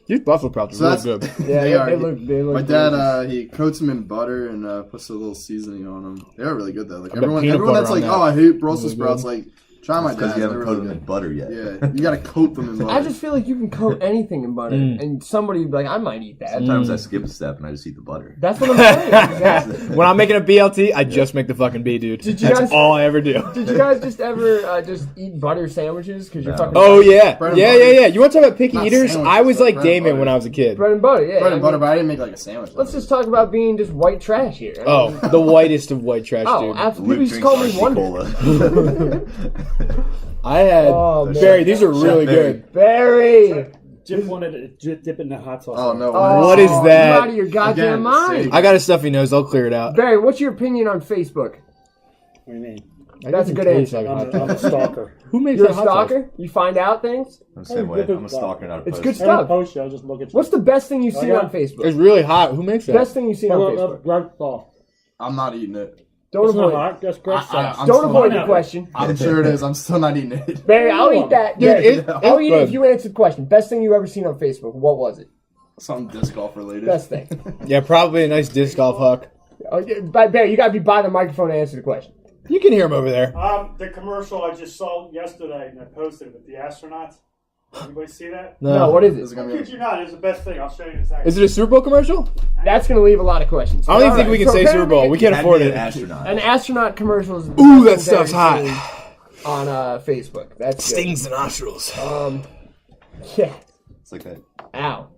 These Buffalo Sprouts So are that's really good. Yeah, they they are. look- they look My dad, he coats them in butter and puts a little seasoning on them. They are really good though. Like everyone peanut that's butter like, on oh, that. I hate Brussels sprouts. Like, try my Because dad's. you They're haven't coated really them in good. butter yet. Yeah, you gotta coat them in butter. I just feel like you can coat anything in butter, and somebody would be like, I might eat that. Sometimes I skip a step and I just eat the butter. That's what I'm saying. Exactly. When I'm making a BLT, I just make the fucking B, dude. Did you That's guys- all I ever do. Did you guys just ever just eat butter sandwiches because you're fucking Oh yeah, Bread and yeah. butter. You want to talk about picky Not eaters? sandwiches, I was but like bread and Damon butter. when I was a kid. bread and butter? Yeah. bread I and butter, mean, but I didn't make like a sandwich. let's just talk about being just white trash here. Oh, the whitest of white trash, Oh, dude. absolutely. Luke People just call me drinks Wonder. Cola. I had Oh, man. Barry. These are really Chef good. Barry! Jim wanted to dip in the hot sauce. Oh no! Oh, What is that? You're out of your goddamn Again, mind. same. I got a stuffy nose. I'll clear it out. Barry, what's your opinion on Facebook? What do you mean? That's a good answer. I'm a stalker. Who makes You're a that hot sauce? stalker? You find out things? I'm the same way. I'm a stalker, not a It's poster. good I don't stuff. post you. I just look at you. What's the best thing you've seen yeah. on Facebook? It's really hot. Who makes that? Best thing you've seen on Facebook? Greg sauce. I'm not eating it. Don't It's not avoid it. hot. That's Greg sauce. I'm Don't still avoid not- the question. I'm sure it is. I'm still not eating it. Barry, I'll eat that. Dude, Barry, it's I'll eat it if good. you answer the question. Best thing you ever seen on Facebook? What was it? Some disc golf related. Best thing. Yeah, probably a nice disc golf huck. Oh, yeah, Barry, you gotta be by the microphone to answer the question. You can hear him over there. The commercial I just saw yesterday and I posted it with the astronauts. Anybody see that? No, what is This is it? gonna I be. kid you not, it's the best thing. I'll show you in a second. Is it a Super Bowl commercial? That's gonna leave a lot of questions. I don't even All think right, we can so say Super apparently Bowl. We can't Had afford me it. an astronaut. An astronaut commercial is the Ooh, best that thing stuff's Barry's hot. seen on Facebook. That's good. Stings the nostrils. Yeah. It's like that. Ow.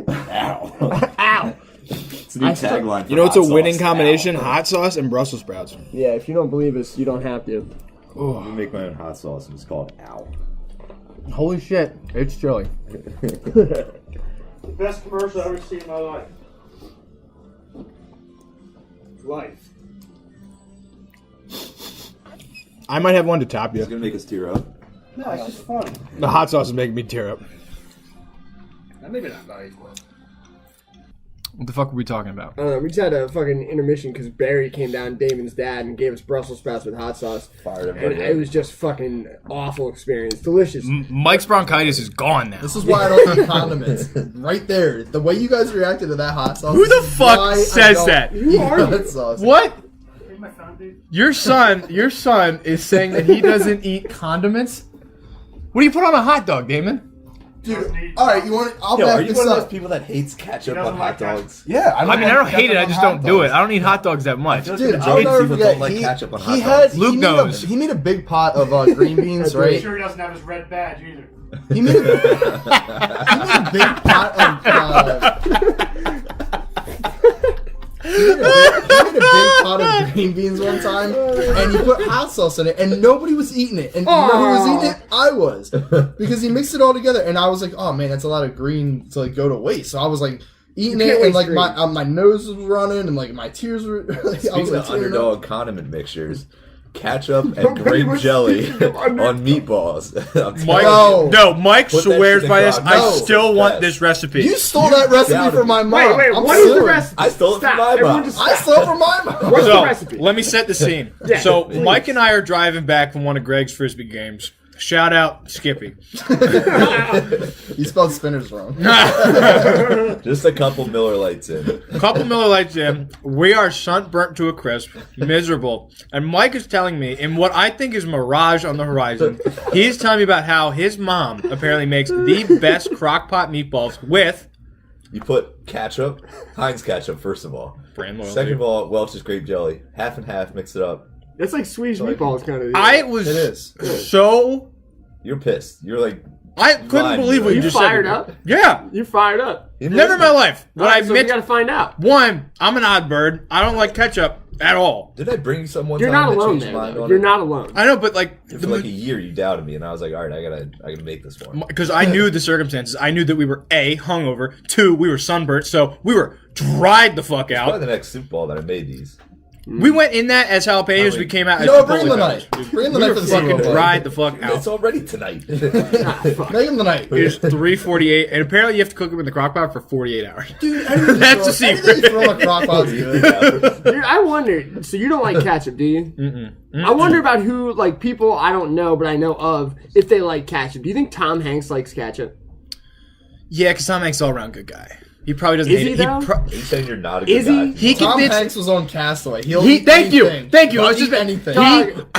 Ow. Ow. It's a new tagline. For You know what's a hot winning sauce. combination? Ow. Hot sauce and Brussels sprouts. Yeah, if you don't believe us, you don't have to. Let me make my own hot sauce, and it's called Ow. Holy shit, it's chilly. The best commercial I've ever seen in my life. Life. I might have one to top you. It's gonna make us tear up. No, it's just fun. The hot sauce is making me tear up. Maybe not nice. What the fuck were we talking about? I don't know. We just had a fucking intermission because Barry came down, Damon's dad, and gave us Brussels sprouts with hot sauce. Fired And everybody. it was just fucking awful experience. Delicious. Mike's bronchitis is gone now. This is why I don't eat condiments. Right there. The way you guys reacted to that hot sauce. Who the is fuck why I says don't that? eat are you? hot sauce. What? Take my phone, dude. Your son is saying that he doesn't eat condiments? What do you put on a hot dog, Damon? Dude, alright, you want I'll Yo, back are you this one of up. those people that hates ketchup doesn't on like hot that. dogs? Yeah, I mean, I don't hate it. I just don't do it. I don't eat hot dogs that much. Dude, Dude, the I'll majority never of people forget. don't like ketchup on hot he dogs. had, Luke he knows. Made he made a big pot of green beans, I'm right? sure he doesn't have his red badge either. He made a big pot of. He made a big pot of green beans one time, and he put hot sauce in it, and nobody was eating it. And you know who was eating it? I was, because he mixed it all together, and I was like, "Oh man, that's a lot of green to like go to waste." So I was like eating You can't it, and waste like green. my nose was running, and like my tears were. I was Speaking like, of tearing up. underdog condiment mixtures, ketchup and grape jelly on meatballs. I'm telling Mike, No. no, Mike Put that swears shit in by this. crock. I No. still want Yes. this recipe. You stole that recipe doubted from my me. mom. Wait, I'm what is the suing. recipe? I stole it from Stop. my Everyone mom. just I stole it from my mom. What's So, the recipe? let me set the scene. Yeah, So, please. Mike and I are driving back from one of Greg's Frisbee games. Shout out, Skippy. You spelled spinners wrong. Just a couple Miller Lights in. Couple Miller Lights in. We are sunburnt to a crisp, miserable. And Mike is telling me, in what I think is mirage on the horizon, he's telling me about how his mom apparently makes the best crock-pot meatballs with You put ketchup, Heinz ketchup, first of all. brand loyalty. Second of all, Welch's grape jelly. Half and half, mix it up. It's like Swedish meatballs kind of. I was It is. so... You're pissed. You're like, I couldn't Lying, believe what bro. you You just fired said. up? Yeah. You fired up. Never in my life. But I Alright, so we admit, gotta find out. one, I'm an odd bird. I don't like ketchup at all. Did I bring you some one You're time not that alone changed there. your mind Though. on You're it? not alone. I know, but like... For like a year, you doubted me, and I was like, all right, I gotta make this one. Because I knew the circumstances. I knew that we were A, hungover. 2, we were sunburnt. So we were dried the fuck Probably out. the next Super Bowl that I made these. We went in that as jalapenos. We came out as No, bring the Chipotle knife. peppers. Bring the We knife were for the Super fucking Bowl. dried the fuck It's out. already tonight. Make him the night. It's 3:48, and apparently you have to cook them in the crock pot for 48 hours. Dude, anything That's you the throw- anything secret. you throw in a crock pot's good. Dude, I wonder. So you don't like ketchup, do you? I wonder about who, like people I don't know, but I know of, if they like ketchup. Do you think Tom Hanks likes ketchup? Yeah, because Tom Hanks is all around good guy. He probably doesn't Is hate he, it. though? Are you saying you're not a good Is guy? He Tom convinced. Hanks was on Castaway. He'll He, eat thank you, anything. thank you. I He'll was just eat anything.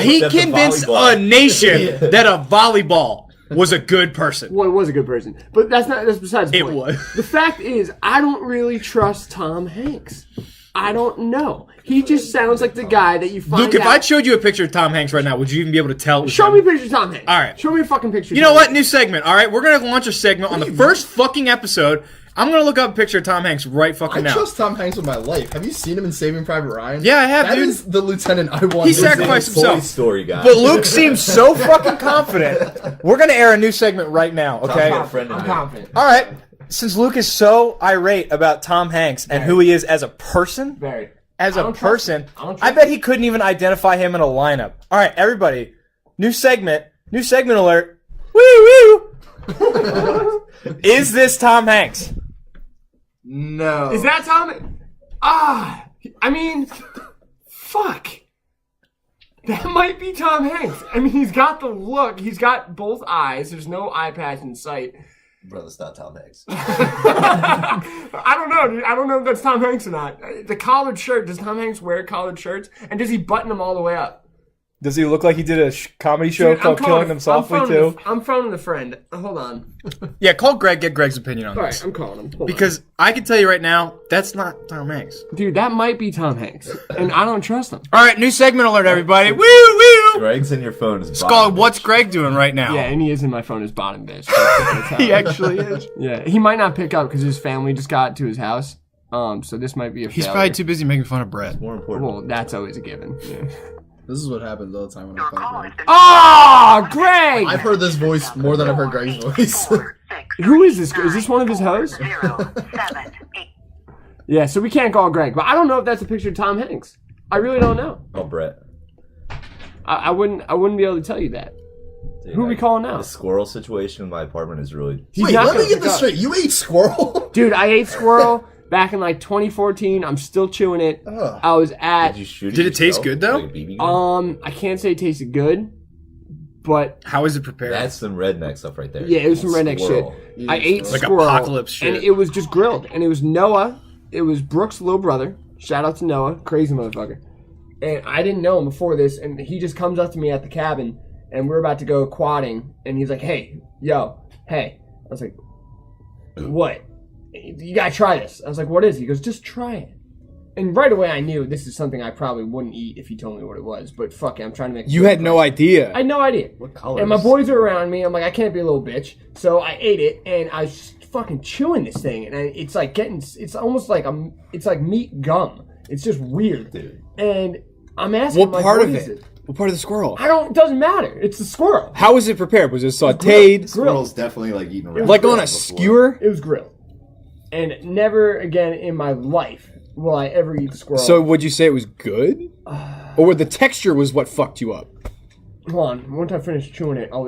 He Except the convinced volleyball. a nation that a volleyball was a good person. Well, it was a good person, but that's besides the It point. was. The fact is, I don't really trust Tom Hanks. I don't know. He just sounds like the guy that you find Luke, if out. I showed you a picture of Tom Hanks right now, would you even be able to tell? it was Show him? me a picture of Tom Hanks. All right. Show me a fucking picture. You know what? New segment. All right, we're gonna launch a segment on the first fucking episode. I'm gonna look up a picture of Tom Hanks right fucking I now. trust Tom Hanks with my life. Have you seen him in Saving Private Ryan? Yeah, I have, That dude. is the lieutenant I want. He to sacrificed be. Toy himself. Story guy. But Luke seems so fucking confident. We're gonna air a new segment right now. Okay. Tom's got a friend in I'm there. confident. All right. Since Luke is so irate about Tom Hanks and who he is as a person, Very. as I a don't trust person, him. I don't I trust bet he couldn't even identify him in a lineup. All right, everybody, new segment alert. Woo woo. Is this Tom Hanks? No. Is that Tom? I mean, fuck. That might be Tom Hanks. I mean, he's got the look. He's got both eyes. There's no eye patch in sight. Bro, that's not Tom Hanks. I don't know, dude. I don't know if that's Tom Hanks or not. The collared shirt. Does Tom Hanks wear collared shirts? And does he button them all the way up? Does he look like he did a comedy show Dude, called I'm Killing Them Softly too? I'm phoning a friend. Hold on. Yeah, call Greg. Get Greg's opinion on All this. right, I'm calling him. Hold Because I can tell you right now, that's not Tom Hanks. on. Dude, that might be Tom Hanks, and I don't trust him. All right, new segment alert, everybody. Woo woo. Greg's in your phone is It's called What's Greg Doing right now? Yeah, and he is in my phone as bottom bitch. He actually is. Yeah, he might not pick up because his family just got to his house. So this might be a He's failure. probably too busy making fun of Brett. more important. Well, that's always a given. Yeah. This is what happens all the time when I call Greg. Oh, Greg! I've heard this voice more than I've heard Greg's voice. Who is this? Is this one of his hosts? Yeah, so we can't call Greg, but I don't know if that's a picture of Tom Hanks. I really don't know. Oh, Brett. I wouldn't be able to tell you that. Dude, Who are we calling now? The squirrel situation in my apartment is really... He's Wait, not let me gonna get pick this up. straight. You ate squirrel? Dude, I ate squirrel back in like 2014. I'm still chewing it. Ugh. I was at Did you shoot Did it taste yourself? good, though? Like a BB gun? I can't say it tasted good, but How is it prepared? That's some redneck stuff right there. yeah, it was some redneck Squirrel. shit. I ate Like squirrel, apocalypse shit. and it was just grilled, and it was Noah. It was Brooke's little brother. Shout out to Noah, crazy motherfucker. And I didn't know him before this, and he just comes up to me at the cabin, and we're about to go quadding, and he's like, "Hey, yo, hey." I was like, "What? You gotta try this." I was like, "What is it?" He goes, "Just try it." And right away I knew this is something I probably wouldn't eat if he told me what it was, but fuck it, I'm trying to make. You had no idea. I had no idea. What color? And my boys are around me. I'm like, I can't be a little bitch. So I ate it, and I was just fucking chewing this thing, and it's like getting. It's almost like it's like meat gum. It's just weird. Dude. And I'm asking, What I'm like, part what of is it? What part of the squirrel? I don't. It doesn't matter. It's a squirrel. How was it prepared? Was it sautéed? Squirrel's definitely like eating around. Like on a before. skewer? It was grilled. And never again in my life will I ever eat squirrel. So would you say it was good? Or the texture was what fucked you up? hold on. Once I finish chewing it, I'll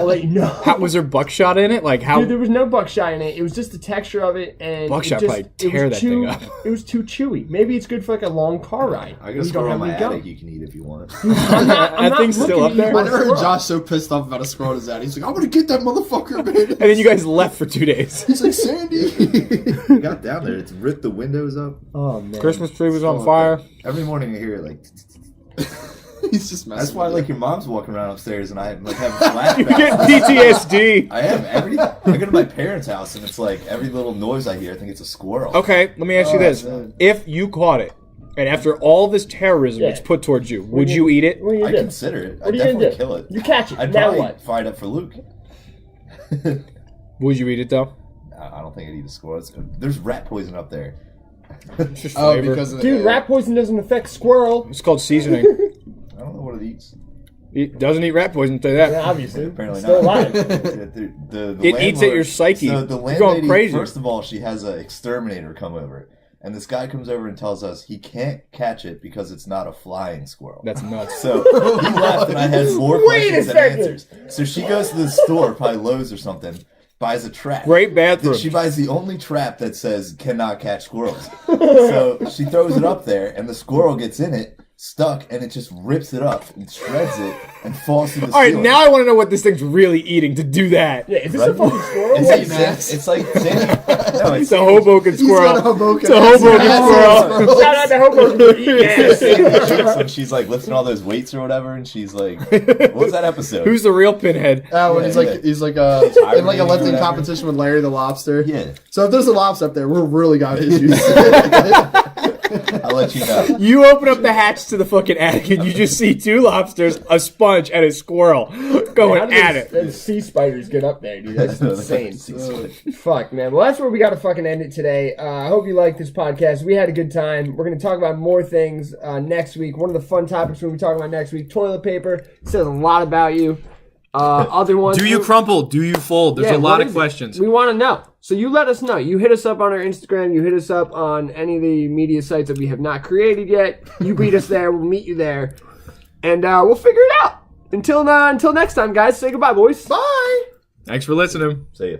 let you know. How, was there buckshot in it? Like how? Dude, there was no buckshot in it. It was just the texture of it, and Buckshot it just, probably it was tear that too, thing up. It was too chewy. Maybe it's good for like a long car ride. I You got a don't squirrel have in my any gum. attic you can eat if you want. I'm That thing's looking still up to eat there? my I never heard squirrel. Josh so pissed off about a squirrel as that. He's like, I'm gonna get that motherfucker, man. And then you guys left for 2 days. He's like, Sandy. We got down there. It's ripped the windows up. Oh man. Christmas tree was on Oh, fire. Every morning I hear it like. He's just messing That's why with like it. your mom's walking around upstairs and I like have You get flashbacks. PTSD. I am I go to my parents' house and it's like every little noise I hear, I think it's a squirrel. Okay, let me ask you this: man. if you caught it, and after all this terrorism Yeah. it's put towards you, would you eat it? What are you I gonna do? consider it. What I'd are you gonna definitely do? kill it. You catch it. I'd Now probably what? fight up for Luke. Would you eat it though? I don't think I'd eat a squirrel. There's rat poison up there. It's just Oh, flavor. because of the Dude, rat poison doesn't affect squirrel. It's called seasoning. I don't know what it eats. It doesn't eat rat poison. I'll tell you that. Yeah, obviously. Apparently Still not. alive. The It eats at landlord- your psyche. So the You're going landlady, crazy. first of all, she has an exterminator come over. And this guy comes over and tells us he can't catch it because it's not a flying squirrel. That's nuts. So he left and I had more Wait a questions than second. answers. So she goes to the store, probably Lowe's or something, buys a trap. Great bathroom. She buys the only trap that says cannot catch squirrels. So she throws it up there and the squirrel gets in it, stuck, and it just rips it up and shreds it and falls through the All right, ceiling. now I want to know what this thing's really eating to do that. Yeah, is this a fucking squirrel? It's Hey, like, Max. it's like no, It's a Hoboken He's squirrel. got a Hoboken. It's a Hoboken squirrel. Shout out to Hoboken. Yeah. when she's like lifting all those weights or whatever, and she's like, "What was that episode?" Who's the real pinhead? When Yeah, he's like yeah. he's like Hibernating in like a or lifting whatever. competition with Larry the Lobster. Yeah, So if there's a lobster up there, we're really got issues. I'll let you know. You open up the hatch to the fucking attic and you just see 2 lobsters, a sponge, and a squirrel going How did at those- it. those sea spiders get up there, dude? That's insane. Insane. Fuck, man. Well, that's where we got to fucking end it today. I hope you liked this podcast. We had a good time. We're going to talk about more things next week. One of the fun topics we're going to be talking about next week, toilet paper. It says a lot about you. Other ones. Do you crumple? Do you fold? There's Yeah, a lot what of is it? questions. We want to know. So you let us know. You hit us up on our Instagram. You hit us up on any of the media sites that we have not created yet. You beat us there. We'll meet you there. And we'll figure it out. Until next time, guys. Say goodbye, boys. Bye. Thanks for listening. See ya.